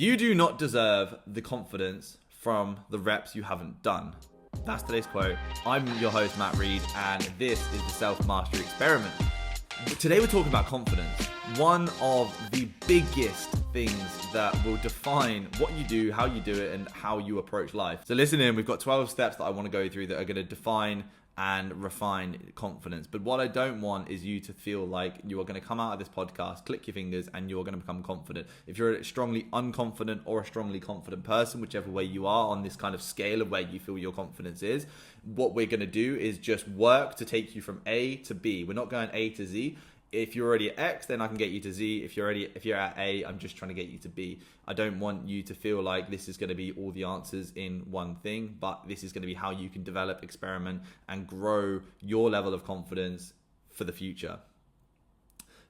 You do not deserve the confidence from the reps you haven't done. That's today's quote. I'm your host, Matt Reed, and this is the Self-Mastery Experiment. Today we're talking about confidence. One of the biggest things that will define what you do, how you do it, and how you approach life. So listen in, we've got 12 steps that I want to go through that are going to define and refine confidence. But what I don't want is you to feel like you are going to come out of this podcast, click your fingers, and you're going to become confident. If you're a strongly unconfident or a strongly confident person, whichever way you are on this kind of scale of where you feel your confidence is, what we're going to do is just work to take you from A to B. We're not going A to Z. If you're already at X, then I can get you to Z. If you're at A, I'm just trying to get you to B. I don't want you to feel like this is going to be all the answers in one thing, but this is going to be how you can develop, experiment, and grow your level of confidence for the future.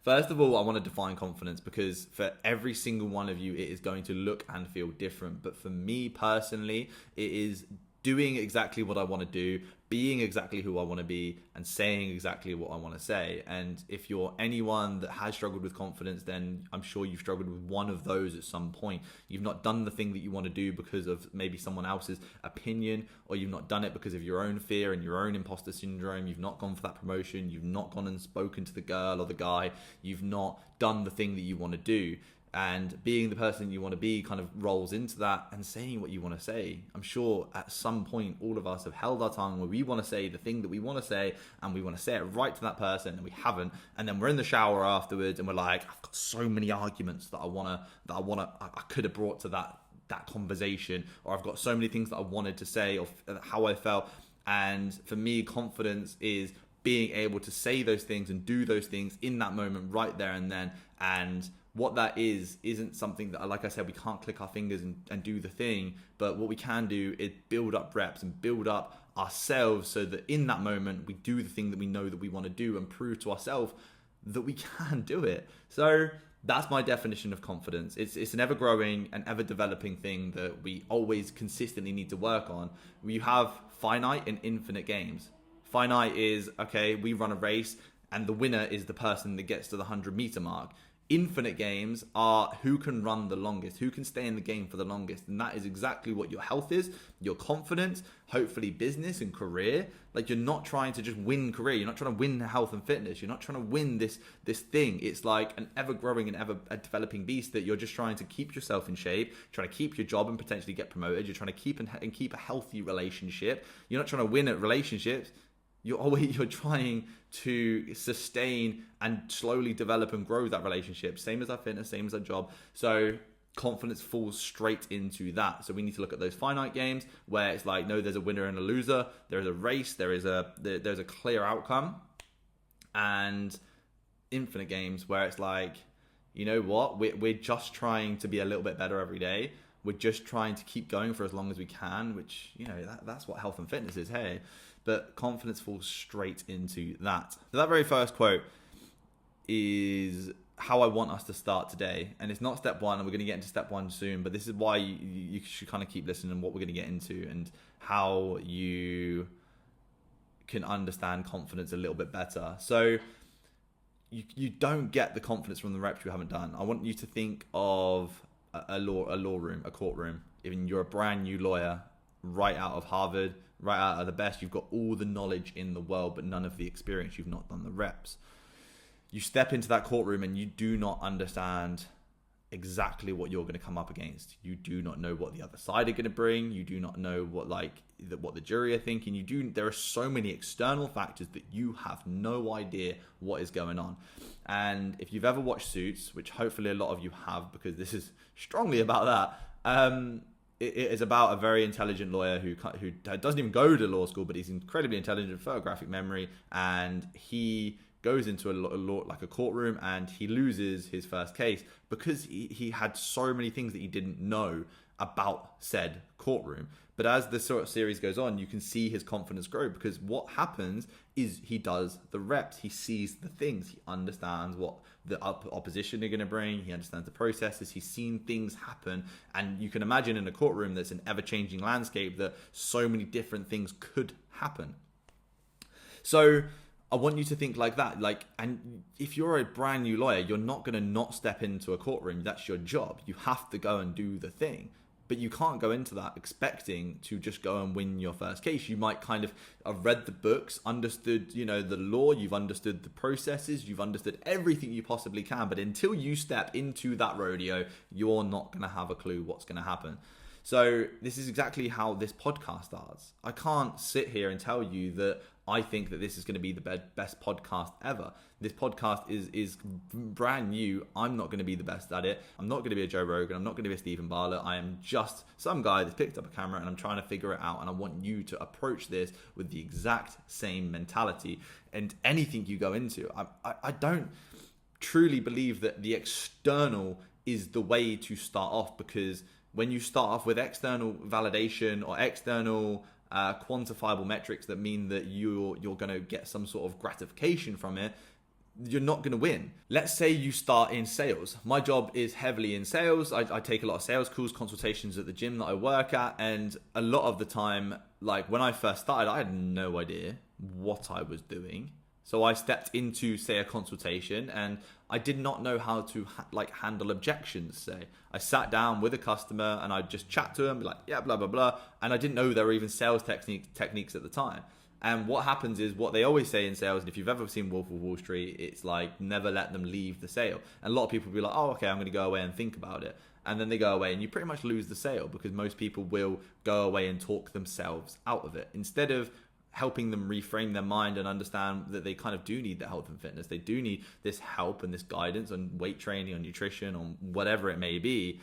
First of all, I want to define confidence because for every single one of you, it is going to look and feel different. But for me personally, it is doing exactly what I want to do, being exactly who I want to be, and saying exactly what I want to say. And if you're anyone that has struggled with confidence, then I'm sure you've struggled with one of those at some point. You've not done the thing that you want to do because of maybe someone else's opinion, or you've not done it because of your own fear and your own imposter syndrome. You've not gone for that promotion. You've not gone and spoken to the girl or the guy. You've not done the thing that you want to do. And being the person you want to be kind of rolls into that, and saying what you want to say. I'm sure at some point all of us have held our tongue where we want to say the thing that we want to say, and we want to say it right to that person, and we haven't. And then we're in the shower afterwards and we're like, I've got so many arguments that I could have brought to that conversation, or I've got so many things that I wanted to say, or how I felt. And for me, confidence is being able to say those things and do those things in that moment right there and then. And what that isn't something that, like I said, we can't click our fingers and do the thing, but what we can do is build up reps and build up ourselves so that in that moment we do the thing that we know that we want to do and prove to ourselves that we can do it. So that's my definition of confidence. It's an ever-growing and ever-developing thing that we always consistently need to work on. You have finite and infinite games. Finite is, okay, we run a race and the winner is the person that gets to the 100-meter mark. Infinite games are who can run the longest, who can stay in the game for the longest. And that is exactly what your health is, your confidence, hopefully business and career. Like, you're not trying to just win career. You're not trying to win health and fitness. You're not trying to win this thing. It's like an ever-growing and ever-developing beast that you're just trying to keep yourself in shape, trying to keep your job and potentially get promoted. You're trying to keep a healthy relationship. You're not trying to win at relationships. You're trying to sustain and slowly develop and grow that relationship. Same as our fitness, same as our job. So confidence falls straight into that. So we need to look at those finite games where it's like, no, there's a winner and a loser. There is a race. There's a clear outcome. And infinite games where it's like, you know what? We're just trying to be a little bit better every day. We're just trying to keep going for as long as we can, which, you know, that's what health and fitness is, hey. But confidence falls straight into that. So that very first quote is how I want us to start today. And it's not step one, and we're going to get into step one soon, but this is why you should kind of keep listening and what we're going to get into and how you can understand confidence a little bit better. So you don't get the confidence from the reps you haven't done. I want you to think of a law room, a courtroom. Even you're a brand new lawyer, right out of Harvard, right out of the best. You've got all the knowledge in the world, but none of the experience. You've not done the reps. You step into that courtroom and you do not understand exactly what you're going to come up against. You do not know what the other side are going to bring. You do not know what the jury are thinking. There are so many external factors that you have no idea what is going on. And if you've ever watched Suits, which hopefully a lot of you have, because this is strongly about that, it is about a very intelligent lawyer who doesn't even go to law school, but he's incredibly intelligent, photographic memory, and he goes into a courtroom and he loses his first case because he had so many things that he didn't know about said courtroom. But as the sort of series goes on, you can see his confidence grow, because what happens is he does the reps. He sees the things. He understands what the opposition are going to bring. He understands the processes. He's seen things happen. And you can imagine in a courtroom that's an ever-changing landscape that so many different things could happen. So I want you to think like that. Like, and if you're a brand new lawyer, you're not going to not step into a courtroom. That's your job. You have to go and do the thing. But you can't go into that expecting to just go and win your first case. You might kind of have read the books, understood, the law, you've understood the processes, you've understood everything you possibly can. But until you step into that rodeo, you're not going to have a clue what's going to happen. So this is exactly how this podcast starts. I can't sit here and tell you that I think that this is going to be the best podcast ever. This podcast is brand new. I'm not going to be the best at it. I'm not going to be a Joe Rogan. I'm not going to be a Stephen Bartlett. I am just some guy that's picked up a camera and I'm trying to figure it out. And I want you to approach this with the exact same mentality. And anything you go into, I don't truly believe that the external is the way to start off, because when you start off with external validation or external quantifiable metrics that mean that you're going to get some sort of gratification from it, you're not going to win. Let's say you start in sales. My job is heavily in sales. I take a lot of sales calls, consultations at the gym that I work at, and a lot of the time, like when I first started, I had no idea what I was doing. So I stepped into, say, a consultation, and I did not know how to handle objections. Say, I sat down with a customer and I'd just chat to them, be like, yeah, blah, blah, blah. And I didn't know there were even sales techniques at the time. And what happens is what they always say in sales, and if you've ever seen Wolf of Wall Street, it's like, never let them leave the sale. And a lot of people will be like, oh, okay, I'm going to go away and think about it. And then they go away and you pretty much lose the sale, because most people will go away and talk themselves out of it, instead of helping them reframe their mind and understand that they kind of do need the health and fitness. They do need this help and this guidance on weight training, on nutrition, on whatever it may be.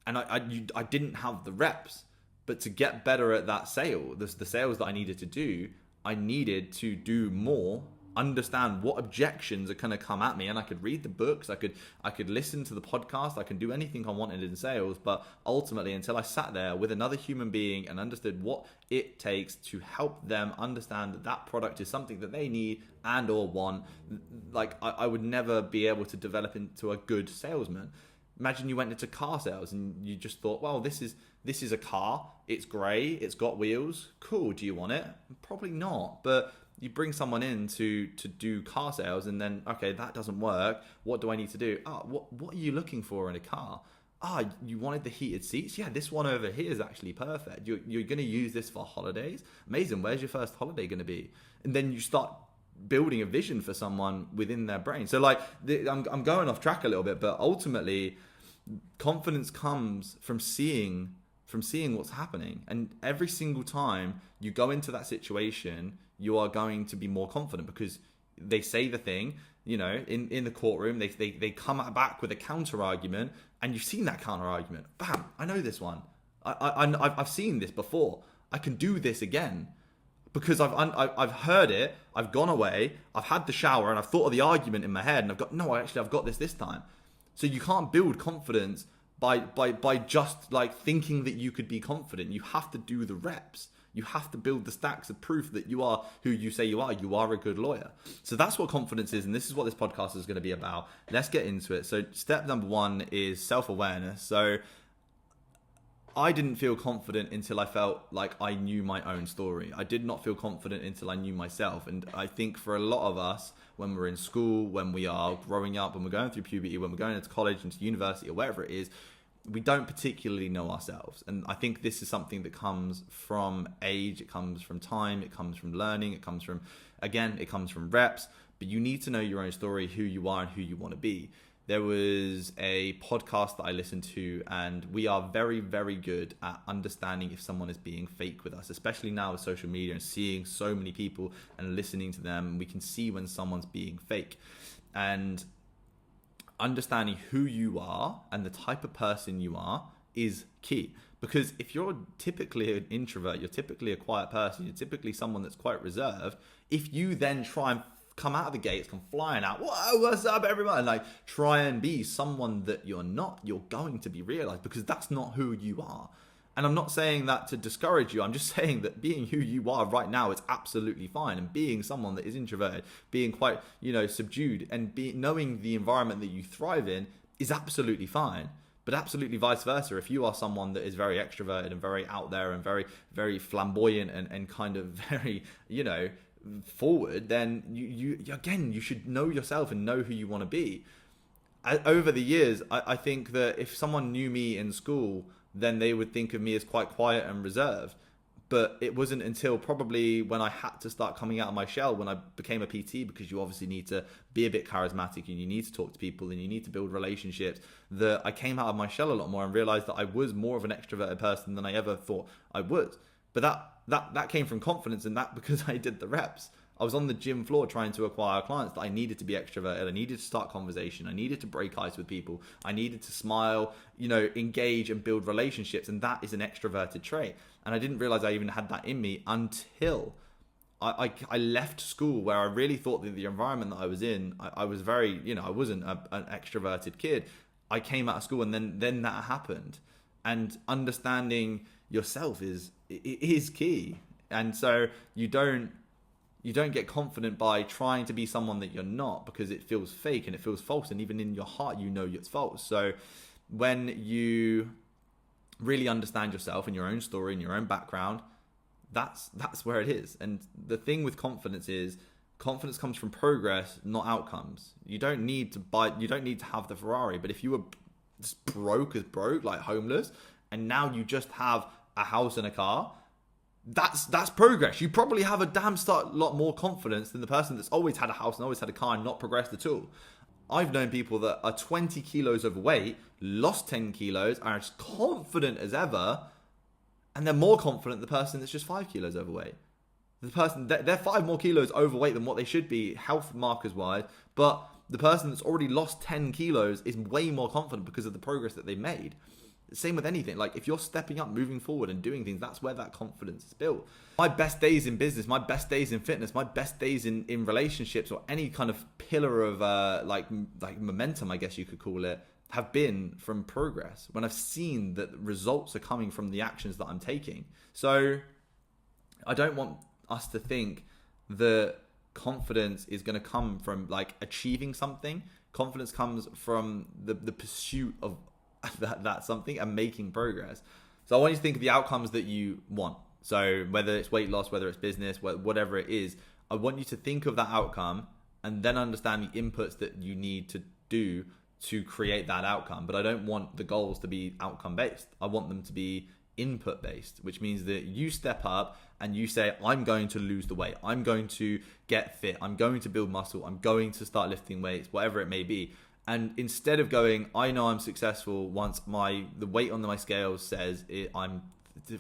And I didn't have the reps, but to get better at that sale, the sales that I needed to do, I needed to do more, understand what objections are going to come at me. And I could read the books, I could listen to the podcast, I can do anything I wanted in sales. But ultimately, until I sat there with another human being and understood what it takes to help them understand that that product is something that they need and or want, like I would never be able to develop into a good salesman. Imagine you went into car sales and you just thought, well, this is a car, it's grey, it's got wheels, cool, do you want it? Probably not. But you bring someone in to do car sales, and then, okay, that doesn't work. What do I need to do? What are you looking for in a car? You wanted the heated seats? Yeah, this one over here is actually perfect. You're going to use this for holidays? Amazing. Where's your first holiday going to be? And then you start building a vision for someone within their brain. So I'm going off track a little bit, but ultimately confidence comes from seeing what's happening. And every single time you go into that situation, you are going to be more confident, because they say the thing, in the courtroom, they come back with a counter argument, and you've seen that counter argument. Bam, I know this one. I've seen this before. I can do this again, because I've heard it. I've gone away. I've had the shower, and I've thought of the argument in my head, and I've got this time. So you can't build confidence by just like thinking that you could be confident. You have to do the reps. You have to build the stacks of proof that you are who you say you are. You are a good lawyer. So that's what confidence is, and this is what this podcast is going to be about. Let's get into it. So step number 1 is self-awareness. So I didn't feel confident until I felt like I knew my own story. I did not feel confident until I knew myself. And I think for a lot of us, when we're in school, when we are growing up, when we're going through puberty, when we're going into college, into university, or wherever it is, we don't particularly know ourselves. And I think this is something that comes from age, it comes from time, it comes from learning, it comes from reps. But you need to know your own story, who you are and who you want to be. There was a podcast that I listened to, and we are very, very good at understanding if someone is being fake with us, especially now with social media and seeing so many people and listening to them. We can see when someone's being fake. And understanding who you are and the type of person you are is key. Because if you're typically an introvert, you're typically a quiet person, you're typically someone that's quite reserved, if you then try and come out of the gates, come flying out, whoa, what's up everyone, like try and be someone that you're not, you're going to be realized, because that's not who you are. And I'm not saying that to discourage you. I'm just saying that being who you are right now is absolutely fine. And being someone that is introverted, being quite, subdued, and knowing the environment that you thrive in is absolutely fine. But absolutely vice versa. If you are someone that is very extroverted and very out there and very, very flamboyant and kind of very, forward, then you should know yourself and know who you want to be. Over the years, I think that if someone knew me in school, then they would think of me as quite quiet and reserved. But it wasn't until probably when I had to start coming out of my shell, when I became a PT, because you obviously need to be a bit charismatic and you need to talk to people and you need to build relationships, that I came out of my shell a lot more and realized that I was more of an extroverted person than I ever thought I was. But that came from confidence, and that because I did the reps. I was on the gym floor trying to acquire clients, that I needed to be extroverted. I needed to start conversation. I needed to break ice with people. I needed to smile, engage and build relationships. And that is an extroverted trait. And I didn't realize I even had that in me until I left school, where I really thought that the environment that I was in, I was very, I wasn't an extroverted kid. I came out of school and then that happened. And understanding yourself is key. And so you don't get confident by trying to be someone that you're not, because it feels fake and it feels false. And even in your heart, it's false. So when you really understand yourself and your own story and your own background, that's where it is. And the thing with confidence is, confidence comes from progress, not outcomes. You don't need to have the Ferrari, but if you were just broke, like homeless, and now you just have a house and a car, that's progress. You probably have a lot more confidence than the person that's always had a house and always had a car and not progressed at all. I've known people that are 20 kilos overweight, lost 10 kilos, are as confident as ever, and they're more confident than the person that's just 5 kilos overweight. The person, they're 5 more kilos overweight than what they should be, health markers wise, but the person that's already lost 10 kilos is way more confident because of the progress that they made. Same with anything. Like, if you're stepping up, moving forward and doing things, that's where that confidence is built. My best days in business, my best days in fitness, my best days in relationships, or any kind of pillar of like momentum, I guess you could call it, have been from progress, when I've seen that results are coming from the actions that I'm taking. So I don't want us to think that confidence is going to come from like achieving something. Confidence comes from the pursuit of that something and making progress. So I want you to think of the outcomes that you want. So whether it's weight loss, whether it's business, whatever it is, I want you to think of that outcome and then understand the inputs that you need to do to create that outcome. But I don't want the goals to be outcome based. I want them to be input based, which means that you step up and you say, I'm going to lose the weight, I'm going to get fit, I'm going to build muscle, I'm going to start lifting weights, whatever it may be. And instead of going, I know I'm successful once the weight on my scales says I'm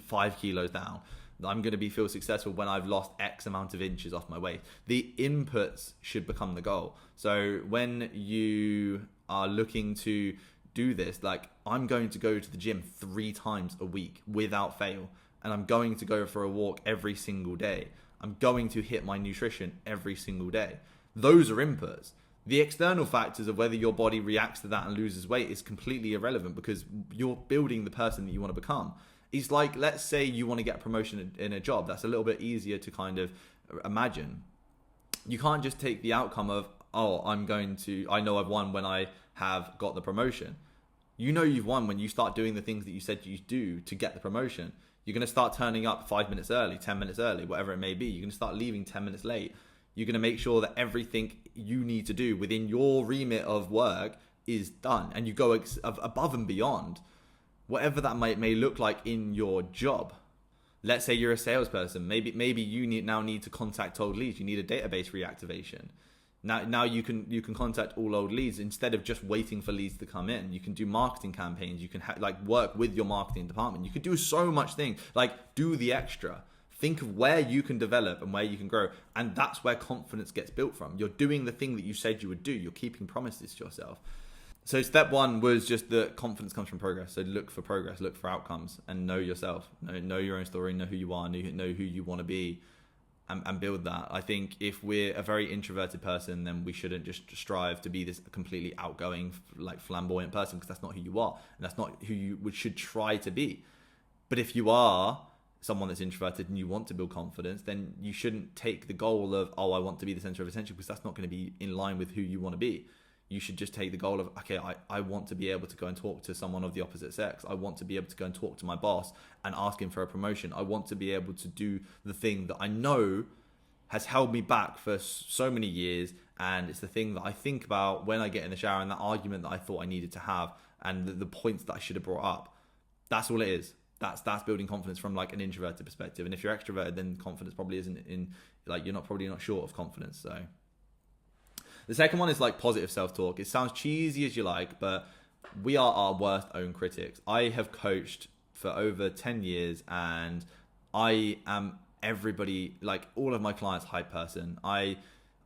5 kilos down, I'm going to feel successful when I've lost X amount of inches off my waist. The inputs should become the goal. So when you are looking to do this, like, I'm going to go to the gym 3 times a week without fail, and I'm going to go for a walk every single day. I'm going to hit my nutrition every single day. Those are inputs. The external factors of whether your body reacts to that and loses weight is completely irrelevant, because you're building the person that you want to become. It's like, let's say you want to get a promotion in a job. That's a little bit easier to kind of imagine. You can't just take the outcome of, I know I've won when I have got the promotion. You know you've won when you start doing the things that you said you do to get the promotion. You're going to start turning up 5 minutes early, 10 minutes early, whatever it may be. You're going to start leaving 10 minutes late. You're going to make sure that everything you need to do within your remit of work is done, and you go above and beyond, whatever that may look like in your job. Let's say you're a salesperson. Maybe you need to contact old leads. You need a database reactivation. Now you can contact all old leads instead of just waiting for leads to come in. You can do marketing campaigns. You can work with your marketing department. You could do so much things. Like, do the extra. Think of where you can develop and where you can grow. And that's where confidence gets built from. You're doing the thing that you said you would do. You're keeping promises to yourself. So step 1 was just that confidence comes from progress. So look for progress, look for outcomes, and know yourself. Know your own story, know who you are, know who you want to be, and build that. I think if we're a very introverted person, then we shouldn't just strive to be this completely outgoing, flamboyant person, because that's not who you are. And that's not who you should try to be. But if you are someone that's introverted and you want to build confidence, then you shouldn't take the goal of, I want to be the center of attention, because that's not going to be in line with who you want to be. You should just take the goal of, okay, I want to be able to go and talk to someone of the opposite sex. I want to be able to go and talk to my boss and ask him for a promotion. I want to be able to do the thing that I know has held me back for so many years. And it's the thing that I think about when I get in the shower, and that argument that I thought I needed to have, and the points that I should have brought up. That's all it is. That's building confidence from like an introverted perspective. And if you're extroverted, then confidence probably isn't in, like, you're probably not short of confidence. So the second one is like positive self-talk. It sounds cheesy as you like, but we are our worst own critics. I have coached for over 10 years, and I am everybody, like all of my clients' hype person. I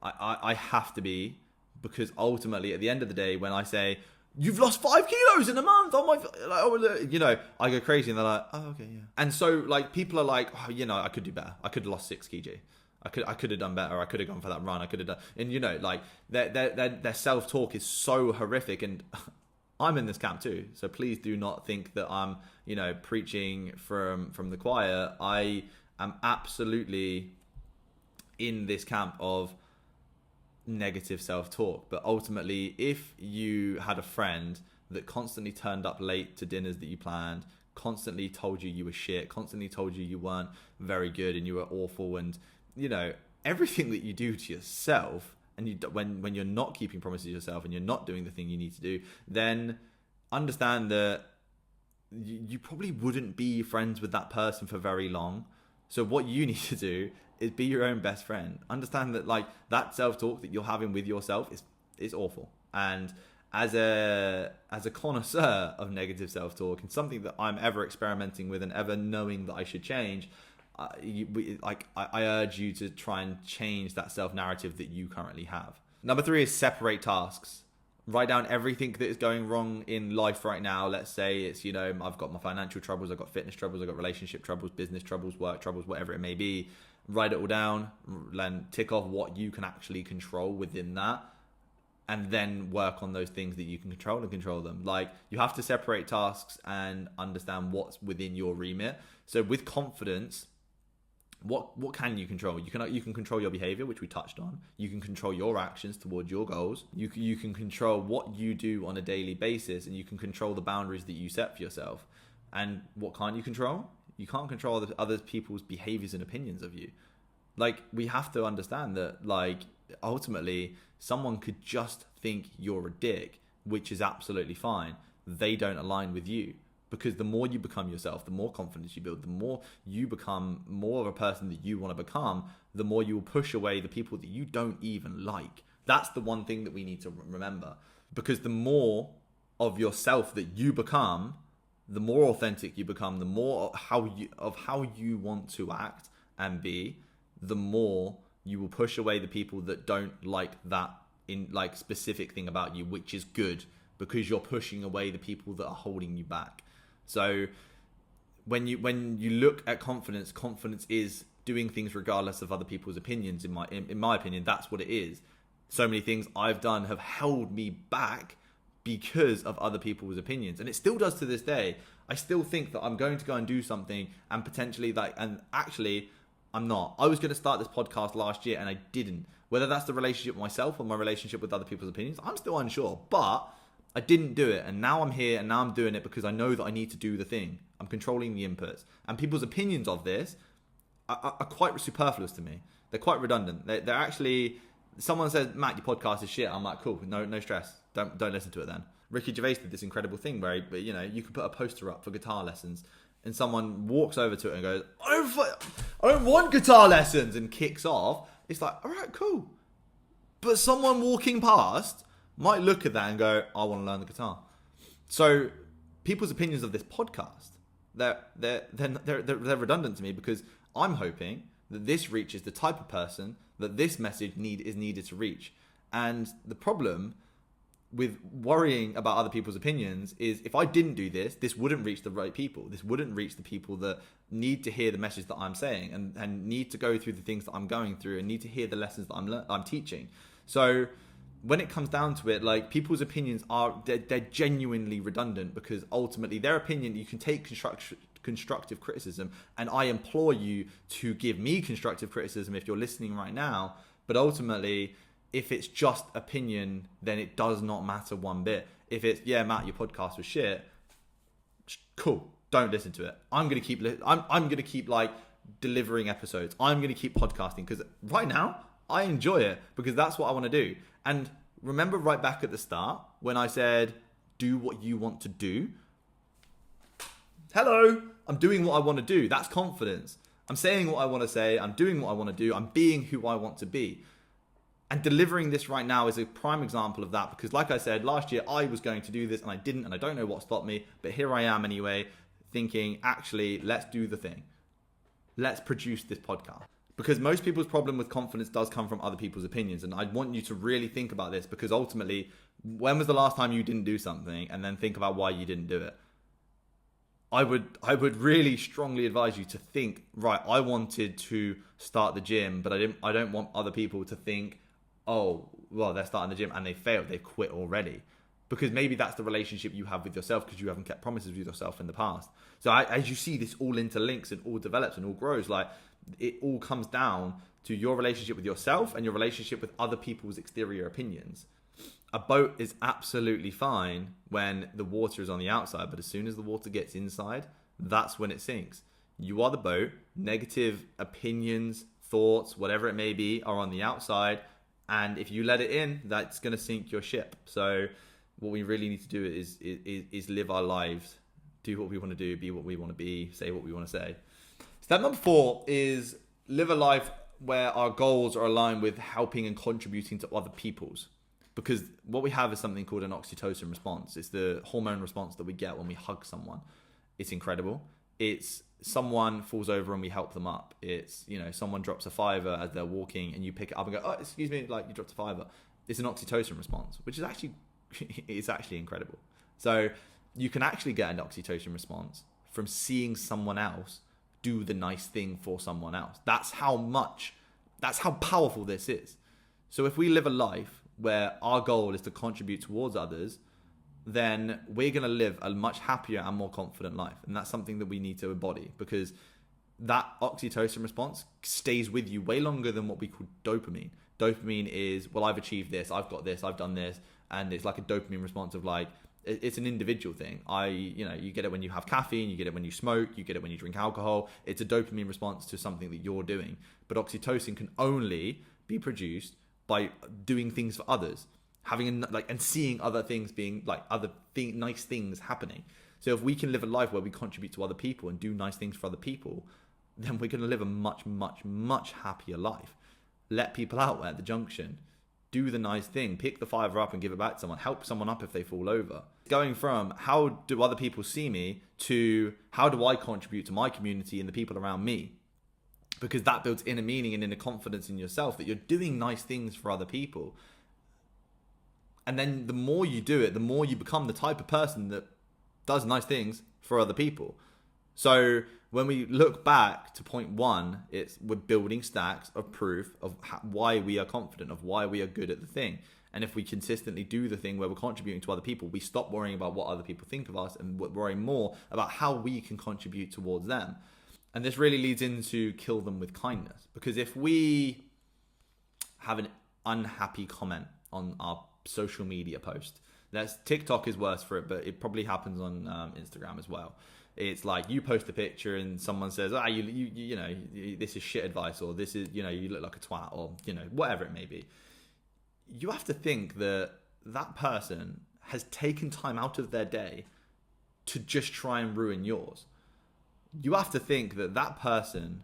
have to be, because ultimately at the end of the day, when I say, you've lost 5 kilos in a month, oh my, I go crazy, and they're like, oh, okay, yeah. And so like people are like, oh, I could do better. I could have lost 6 kg. I could have done better. I could have gone for that run. I could have done, and like their self-talk is so horrific. And I'm in this camp too. So please do not think that I'm, preaching from the choir. I am absolutely in this camp of negative self-talk. But ultimately, if you had a friend that constantly turned up late to dinners that you planned, constantly told you were shit, constantly told you weren't very good and you were awful, and everything that you do to yourself, and when you're not keeping promises to yourself and you're not doing the thing you need to do, then understand that you probably wouldn't be friends with that person for very long. So what you need to do is be your own best friend. Understand that like that self-talk that you're having with yourself is awful. And as a connoisseur of negative self-talk, and something that I'm ever experimenting with and ever knowing that I should change, I urge you to try and change that self-narrative that you currently have. Number 3 is separate tasks. Write down everything that is going wrong in life right now. Let's say it's, I've got my financial troubles, I've got fitness troubles, I've got relationship troubles, business troubles, work troubles, whatever it may be. Write it all down, then tick off what you can actually control within that, and then work on those things that you can control and control them. Like, you have to separate tasks and understand what's within your remit. So with confidence, what can you control? You can control your behavior, which we touched on. You can control your actions towards your goals. You can control what you do on a daily basis, and you can control the boundaries that you set for yourself. And what can't you control? You can't control other people's behaviors and opinions of you. Like, we have to understand that, like, ultimately someone could just think you're a dick, which is absolutely fine. They don't align with you. Because the more you become yourself, the more confidence you build, the more you become more of a person that you want to become, the more you will push away the people that you don't even like. That's the one thing that we need to remember. Because the more of yourself that you become, the more authentic you become, the more how you want to act and be, the more you will push away the people that don't like that in like specific thing about you, which is good, because you're pushing away the people that are holding you back. So when you look at confidence is doing things regardless of other people's opinions. In my opinion, that's what it is. So many things I've done have held me back because of other people's opinions, and it still does to this day. I still think that I'm going to go and do something, and potentially and actually I'm not. I was going to start this podcast last year and I didn't. Whether that's the relationship with myself or my relationship with other people's opinions, I'm still unsure, but I didn't do it, and now I'm here, and now I'm doing it because I know that I need to do the thing. I'm controlling the inputs, and people's opinions of this are quite superfluous to me. They're quite redundant. They're actually, someone says, Matt, your podcast is shit. I'm like, cool, no stress. Don't listen to it then. Ricky Gervais did this incredible thing where you could put a poster up for guitar lessons, and someone walks over to it and goes, I don't want guitar lessons, and kicks off. It's like, all right, cool. But someone walking past might look at that and go, I want to learn the guitar. So people's opinions of this podcast, they're redundant to me, because I'm hoping that this reaches the type of person that this message is needed to reach. And the problem with worrying about other people's opinions is, if I didn't do this wouldn't reach the right people. This wouldn't reach the people that need to hear the message that I'm saying, and need to go through the things that I'm going through, and need to hear the lessons that I'm teaching. So when it comes down to it, like, people's opinions they're genuinely redundant, because ultimately their opinion, you can take constructive criticism, and I implore you to give me constructive criticism if you're listening right now. But ultimately, if it's just opinion, then it does not matter one bit. If it's, yeah, Matt, your podcast was shit, cool, don't listen to it. I'm gonna keep like delivering episodes. I'm going to keep podcasting because right now I enjoy it because that's what I want to do. And remember right back at the start when I said, do what you want to do. Hello, I'm doing what I want to do. That's confidence. I'm saying what I want to say. I'm doing what I want to do. I'm being who I want to be. And delivering this right now is a prime example of that because like I said, last year I was going to do this and I didn't, and I don't know what stopped me, but here I am anyway, thinking, actually, let's do the thing. Let's produce this podcast. Because most people's problem with confidence does come from other people's opinions. And I want you to really think about this because ultimately, when was the last time you didn't do something, and then think about why you didn't do it? I would really strongly advise you to think, right, I wanted to start the gym, but I don't want other people to think, oh, well, they're starting the gym and they failed, they've quit already. Because maybe that's the relationship you have with yourself because you haven't kept promises with yourself in the past. So as you see this all interlinks and all develops and all grows, like it all comes down to your relationship with yourself and your relationship with other people's exterior opinions. A boat is absolutely fine when the water is on the outside, but as soon as the water gets inside, that's when it sinks. You are the boat. Negative opinions, thoughts, whatever it may be, are on the outside. And if you let it in, that's going to sink your ship. So what we really need to do is live our lives, do what we want to do, be what we want to be, say what we want to say. Step number 4 is live a life where our goals are aligned with helping and contributing to other people's. Because what we have is something called an oxytocin response. It's the hormone response that we get when we hug someone. It's incredible. It's someone falls over and we help them up. It's, someone drops a $5 as they're walking and you pick it up and go, oh, excuse me, like you dropped a $5. It's an oxytocin response, which is actually, it's actually incredible. So you can actually get an oxytocin response from seeing someone else do the nice thing for someone else. That's how powerful this is. So if we live a life where our goal is to contribute towards others, then we're going to live a much happier and more confident life. And that's something that we need to embody because that oxytocin response stays with you way longer than what we call dopamine. Dopamine is, well, I've achieved this, I've got this, I've done this. And it's like a dopamine response of like, it's an individual thing. You get it when you have caffeine, you get it when you smoke, you get it when you drink alcohol. It's a dopamine response to something that you're doing. But oxytocin can only be produced by doing things for others, having and seeing other things being nice things happening. So if we can live a life where we contribute to other people and do nice things for other people, then we're going to live a much, much, much happier life. Let people out at the junction. Do the nice thing. Pick the $5 up and give it back to someone. Help someone up if they fall over. Going from how do other people see me to how do I contribute to my community and the people around me? Because that builds inner meaning and inner confidence in yourself that you're doing nice things for other people. And then the more you do it, the more you become the type of person that does nice things for other people. So when we look back to point 1, we're building stacks of proof of why we are confident, of why we are good at the thing. And if we consistently do the thing where we're contributing to other people, we stop worrying about what other people think of us and worry more about how we can contribute towards them. And this really leads into kill them with kindness. Because if we have an unhappy comment on our social media post, TikTok is worse for it, but it probably happens on Instagram as well. It's like you post a picture and someone says, this is shit advice, or this is, you look like a twat, or, whatever it may be. You have to think that that person has taken time out of their day to just try and ruin yours. You have to think that that person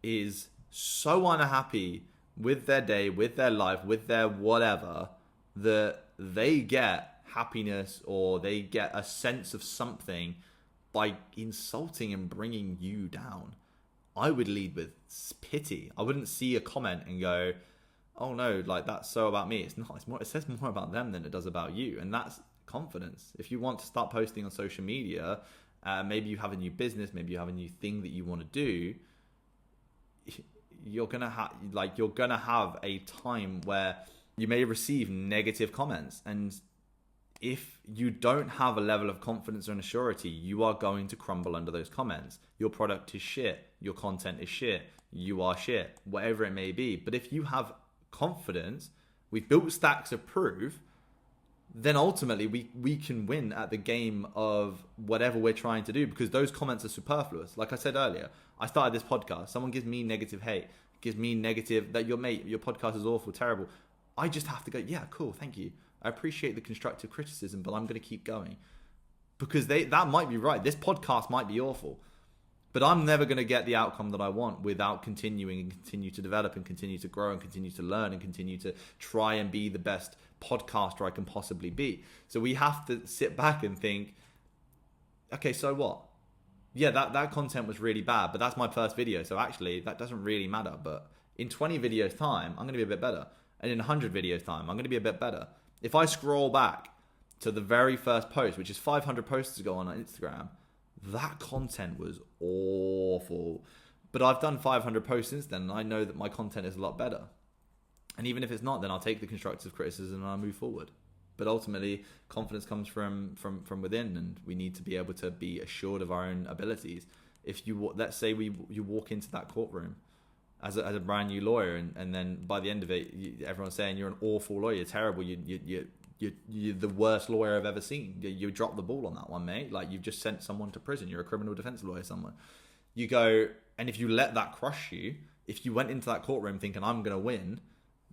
is so unhappy with their day, with their life, with their whatever, that they get happiness or they get a sense of something by insulting and bringing you down. I would lead with pity. I wouldn't see a comment and go, oh no, like that's so about me. It's not. It says more about them than it does about you. And that's confidence. If you want to start posting on social media, maybe you have a new business, maybe you have a new thing that you want to do, you're gonna have a time where you may receive negative comments. And if you don't have a level of confidence and surety, you are going to crumble under those comments. Your product is shit. Your content is shit. You are shit. Whatever it may be. But if you have confidence, we've built stacks of proof then ultimately we can win at the game of whatever we're trying to do, because those comments are superfluous. Like I said earlier, I started this podcast. Someone gives me negative hate, gives me negative that your podcast is awful, terrible. I just have to go, yeah, cool, thank you. I appreciate the constructive criticism, but I'm going to keep going, because that might be right. This podcast might be awful, but I'm never going to get the outcome that I want without continuing and continue to develop and continue to grow and continue to learn and continue to try and be the best podcaster I can possibly be. So we have to sit back and think, okay, so what? Yeah, that content was really bad, but that's my first video. So actually that doesn't really matter. But in 20 videos time, I'm going to be a bit better. And in 100 videos time, I'm going to be a bit better. If I scroll back to the very first post, which is 500 posts ago on Instagram, that content was awful. But I've done 500 posts since then, and I know that my content is a lot better. And even if it's not, then I'll take the constructive criticism and I'll move forward. But ultimately, confidence comes from within, and we need to be able to be assured of our own abilities. If you, let's say you walk into that courtroom as a brand new lawyer, and then by the end of it, everyone's saying you're an awful lawyer, you're terrible, you're the worst lawyer I've ever seen. You dropped the ball on that one, mate. Like, you've just sent someone to prison. You're a criminal defense lawyer, someone. You go, and if you let that crush you, if you went into that courtroom thinking I'm going to win,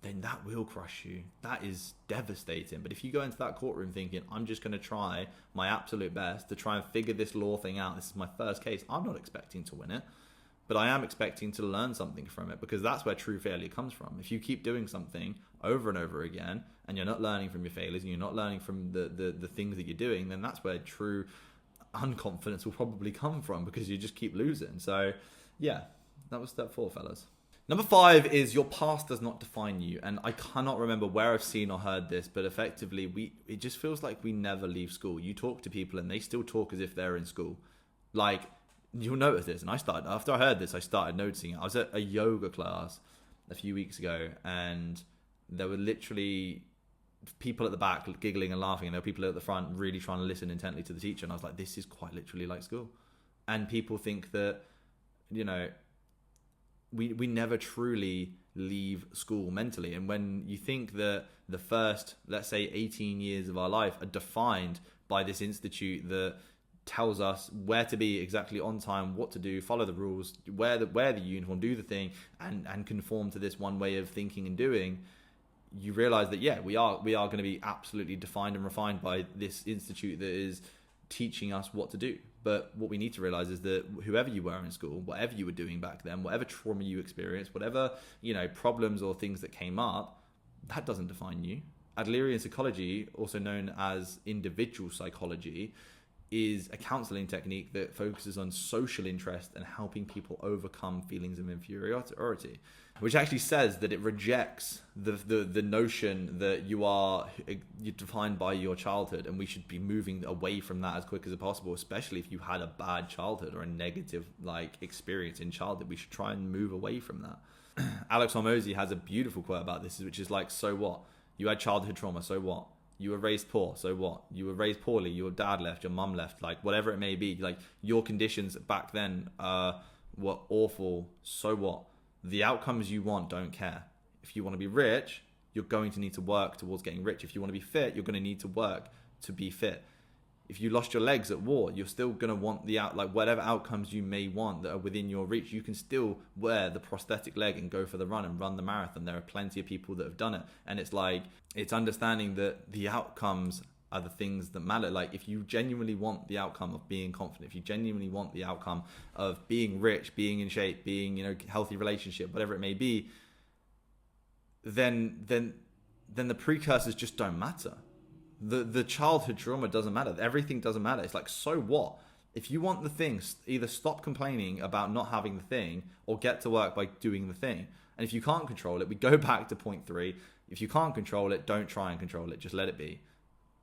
then that will crush you. That is devastating. But if you go into that courtroom thinking, I'm just going to try my absolute best to try and figure this law thing out. This is my first case. I'm not expecting to win it, but I am expecting to learn something from it, because that's where true failure comes from. If you keep doing something over and over again and you're not learning from your failures and you're not learning from the things that you're doing, then that's where true unconfidence will probably come from, because you just keep losing. So yeah, that was step 4, fellas. Number 5 is your past does not define you. And I cannot remember where I've seen or heard this, but effectively it just feels like we never leave school. You talk to people and they still talk as if they're in school. Like, you'll notice this. And after I heard this, I started noticing it. I was at a yoga class a few weeks ago, and there were literally people at the back giggling and laughing, and there were people at the front really trying to listen intently to the teacher. And I was like, this is quite literally like school. And people think that, we never truly leave school mentally. And when you think that the first, let's say, 18 years of our life are defined by this institute that tells us where to be exactly on time, what to do, follow the rules, wear the uniform, do the thing, and conform to this one way of thinking and doing, you realize that, yeah, we are going to be absolutely defined and refined by this institute that is teaching us what to do. But what we need to realize is that whoever you were in school, whatever you were doing back then, whatever trauma you experienced, whatever, problems or things that came up, that doesn't define you. Adlerian psychology, also known as individual psychology, is a counseling technique that focuses on social interest and helping people overcome feelings of inferiority, which actually says that it rejects the notion that you're defined by your childhood, and we should be moving away from that as quick as possible, especially if you had a bad childhood or a negative experience in childhood. We should try and move away from that. Alex Hormozy has a beautiful quote about this, which is like, so what? You had childhood trauma, so what? You were raised poor, so what? You were raised poorly, your dad left, your mum left, whatever it may be, your conditions back then were awful, so what? The outcomes you want don't care. If you want to be rich, you're going to need to work towards getting rich. If you want to be fit, you're going to need to work to be fit. If you lost your legs at war, you're still going to want whatever outcomes you may want that are within your reach. You can still wear the prosthetic leg and go for the run and run the marathon. There are plenty of people that have done it. And it's understanding that the outcomes are the things that matter. If you genuinely want the outcome of being confident, if you genuinely want the outcome of being rich, being in shape, being, healthy relationship, whatever it may be, then the precursors just don't matter. The childhood trauma doesn't matter. Everything doesn't matter. It's so what? If you want the thing, either stop complaining about not having the thing or get to work by doing the thing. And if you can't control it, we go back to point 3. If you can't control it, don't try and control it. Just let it be.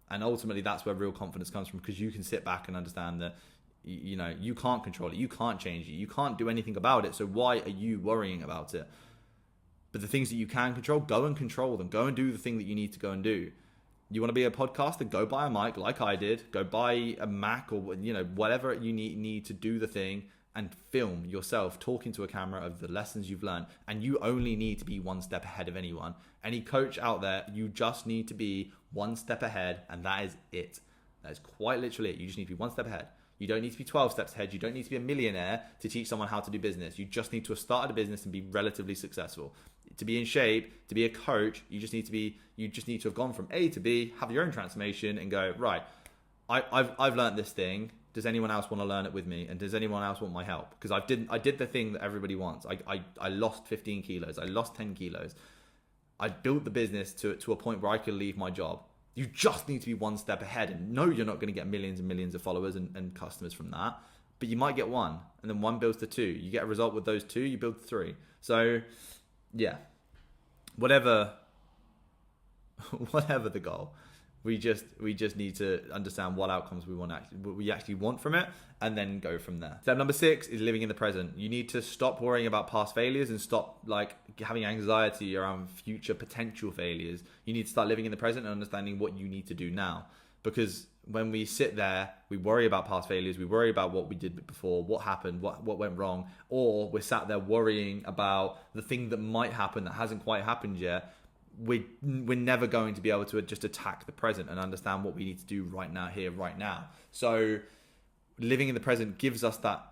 And ultimately, that's where real confidence comes from, because you can sit back and understand that, you can't control it. You can't change it. You can't do anything about it. So why are you worrying about it? But the things that you can control, go and control them. Go and do the thing that you need to go and do. You want to be a podcaster? Go buy a mic like I did. Go buy a Mac or whatever you need to do the thing, and film yourself talking to a camera of the lessons you've learned, and you only need to be one step ahead of anyone. Any coach out there, you just need to be one step ahead, and that is it. That is quite literally it. You just need to be one step ahead. You don't need to be 12 steps ahead. You don't need to be a millionaire to teach someone how to do business. You just need to have started a business and be relatively successful. To be in shape, to be a coach, you just need to have gone from A to B, have your own transformation, and go, right, I've learned this thing. Does anyone else want to learn it with me? And does anyone else want my help? Because I did the thing that everybody wants. I lost 15 kilos. I lost 10 kilos. I built the business to a point where I could leave my job. You just need to be one step ahead. And no, you're not going to get millions and millions of followers and customers from that. But you might get one. And then one builds to two. You get a result with those two, you build three. So, yeah. Whatever the goal. We just need to understand what outcomes we actually want from it, and then go from there. Step number 6 is living in the present. You need to stop worrying about past failures and stop having anxiety around future potential failures. You need to start living in the present and understanding what you need to do now. Because when we sit there, we worry about past failures, we worry about what we did before, what happened, what went wrong, or we're sat there worrying about the thing that might happen that hasn't quite happened yet. We're never going to be able to just attack the present and understand what we need to do right now, here, right now. So living in the present gives us that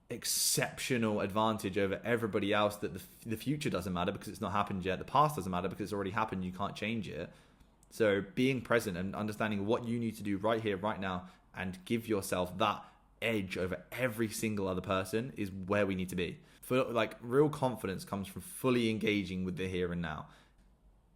exceptional advantage over everybody else, that the future doesn't matter because it's not happened yet. The past doesn't matter because it's already happened. You can't change it. So being present and understanding what you need to do right here, right now, and give yourself that edge over every single other person is where we need to be. For real confidence comes from fully engaging with the here and now.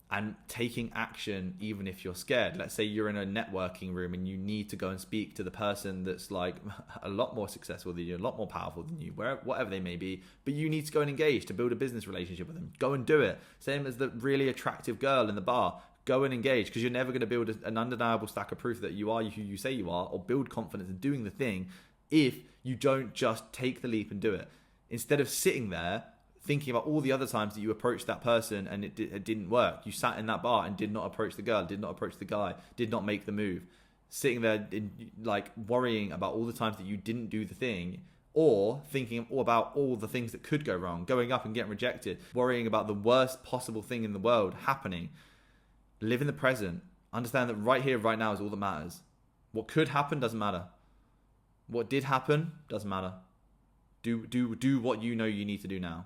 And taking action even if you're scared. Let's say you're in a networking room and you need to go and speak to the person that's a lot more successful than you, a lot more powerful than you, whatever they may be, but you need to go and engage to build a business relationship with them. Go and do it. Same as the really attractive girl in the bar. Go and engage, because you're never going to build an undeniable stack of proof that you are who you say you are, or build confidence in doing the thing if you don't just take the leap and do it. Instead of sitting there thinking about all the other times that you approached that person and it didn't work. You sat in that bar and did not approach the girl, did not approach the guy, did not make the move. Sitting there worrying about all the times that you didn't do the thing, or thinking about all the things that could go wrong, going up and getting rejected, worrying about the worst possible thing in the world happening. Live in the present. Understand that right here, right now is all that matters. What could happen doesn't matter. What did happen doesn't matter. Do what you know you need to do now.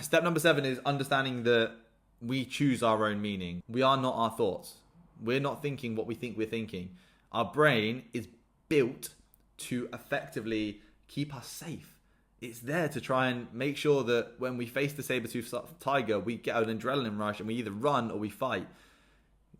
Step number 7 is understanding that we choose our own meaning. We are not our thoughts. We're not thinking what we think we're thinking. Our brain is built to effectively keep us safe. It's there to try and make sure that when we face the saber-toothed tiger, we get an adrenaline rush and we either run or we fight.